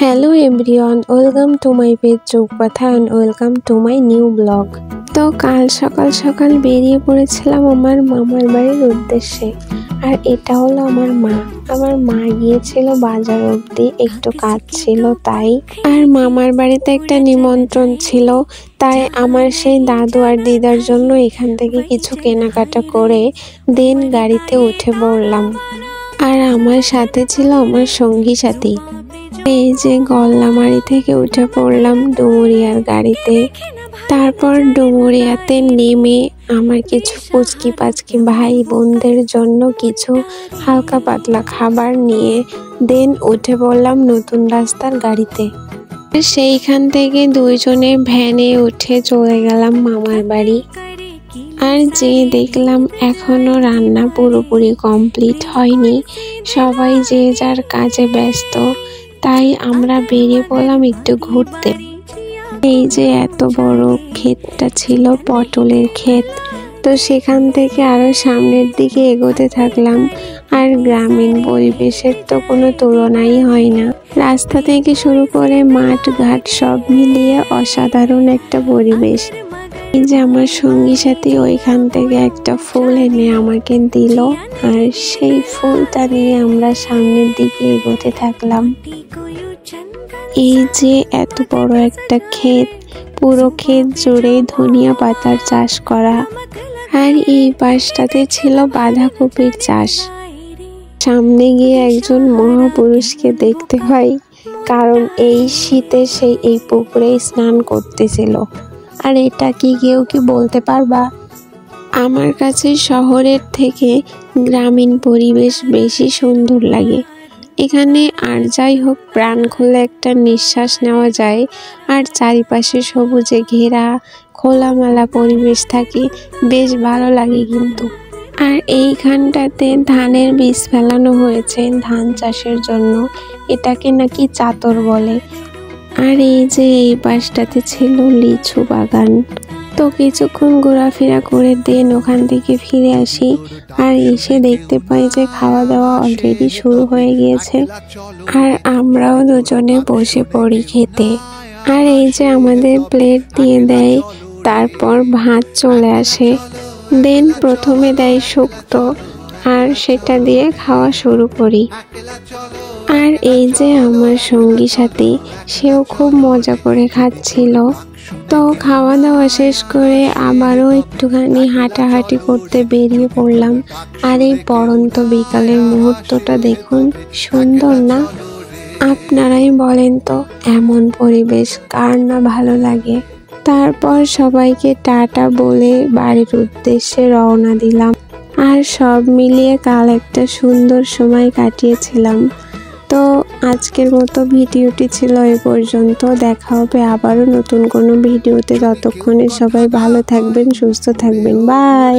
Hello everyone, welcome to my page চৌকথা and welcome to my new blog. তো কাল সকাল সকাল বেরিয়ে পড়েছিলাম আমার মামার বাড়ির উদ্দেশ্যে। আর এটা হলো আমার মা গিয়েছিল বাজার অবধি, একটু কাজ ছিল তাই। আর মামার বাড়িতে একটা নিমন্ত্রণ ছিল, তাই আমার সেই দাদু আর দিদার জন্য এখান থেকে কিছু কেনাকাটা করে দেন গাড়িতে উঠে পড়লাম। আর আমার সাথে ছিল আমার সঙ্গী সাথী। এই যে গল্লামারি থেকে উঠে পড়লাম ডুমুরিয়ার গাড়িতে। তারপর ডুমুরিয়াতে নেমে আমার কিছু পুচকি পাচকি ভাই বোনদের জন্য কিছু হালকা পাতলা খাবার নিয়ে দেন উঠে পড়লাম নতুন রাস্তার গাড়িতে। সেইখান থেকে দুইজনে ভ্যানে উঠে চলে গেলাম মামার বাড়ি। আর যে দেখলাম এখনো রান্না পুরোপুরি কমপ্লিট হয়নি, সবাই যে যার কাজে ব্যস্ত, তাই আমরা বেরিয়ে পড়লাম একটু ঘুরতে। এই যে এত বড় ক্ষেতটা ছিল পটলের ক্ষেত, তো সেখান থেকে আরো সামনের দিকে এগোতে থাকলাম। আর গ্রামীণ পরিবেশের তো কোনো তুলনাই হয় না। রাস্তা থেকে শুরু করে মাঠ ঘাট সব মিলিয়ে অসাধারণ একটা পরিবেশ। এই যে আমার সঙ্গী সাথী ওইখান থেকে একটা ফুল এনে আমাকে দিল, আর সেই ফুলটা নিয়ে আমরা সামনের দিকে এগোতে থাকলাম। এই যে এত বড় একটা ক্ষেত, পুরো ক্ষেত জুড়ে ধনিয়া পাতার চাষ করা, আর এই পাশটাতে ছিল বাঁধাকপির চাষ। সামনে গিয়ে একজন মহাপুরুষকে দেখতে পাই, কারণ এই শীতে সেই এই পুকুরে স্নান করতেছিল। আর এটা কি কেউ কি বলতে পারবা? আমার কাছে শহরের থেকে গ্রামীণ পরিবেশ বেশি সুন্দর লাগে। এখানে আর যাই হোক প্রাণ খুলে একটা নিঃশ্বাস নেওয়া যায়, আর চারিপাশে সবুজে ঘেরা খোলামেলা পরিবেশ থাকে, বেশ ভালো লাগে কিন্তু। আর এইখানটাতে ধানের বীজ ফেলানো হয়েছে ধান চাষের জন্য, এটাকে নাকি চাতর বলে। আর এই যে এই পাশটাতে ছিল লিচু বাগান। তো কিছুক্ষণ ঘোরাফেরা করে দেন ওখান থেকে ফিরে আসি। আর এসে দেখতে পাই যে খাওয়া দাওয়া অলরেডি শুরু হয়ে গিয়েছে, আর আমরাও দুজনে বসে পড়ি খেতে। আর এই যে আমাদের প্লেট দিয়ে দেয়, তারপর ভাত চলে আসে, দেন প্রথমে দেয় শুক্তো, আর সেটা দিয়ে খাওয়া শুরু করি। আর এই যে আমার সঙ্গী সাথী, সেও খুব মজা করে খাচ্ছিল। তো খাওয়া দাওয়া শেষ করে আবারও একটুখানি হাঁটাহাঁটি করতে বেরিয়ে পড়লাম। আর এই পড়ন্ত বিকালের মুহূর্তটা দেখুন, সুন্দর না? আপনারাই বলেন তো, এমন পরিবেশ কার না ভালো লাগে? তারপর সবাইকে টাটা বলে বাড়ির উদ্দেশ্যে রওনা দিলাম। আর সব মিলিয়ে কাল একটা সুন্দর সময় কাটিয়েছিলাম। তো আজকের মতো ভিডিওটি ছিল এ পর্যন্ত। দেখা হবে আবারও নতুন কোনো ভিডিওতে। ততক্ষণে সবাই ভালো থাকবেন, সুস্থ থাকবেন। বাই।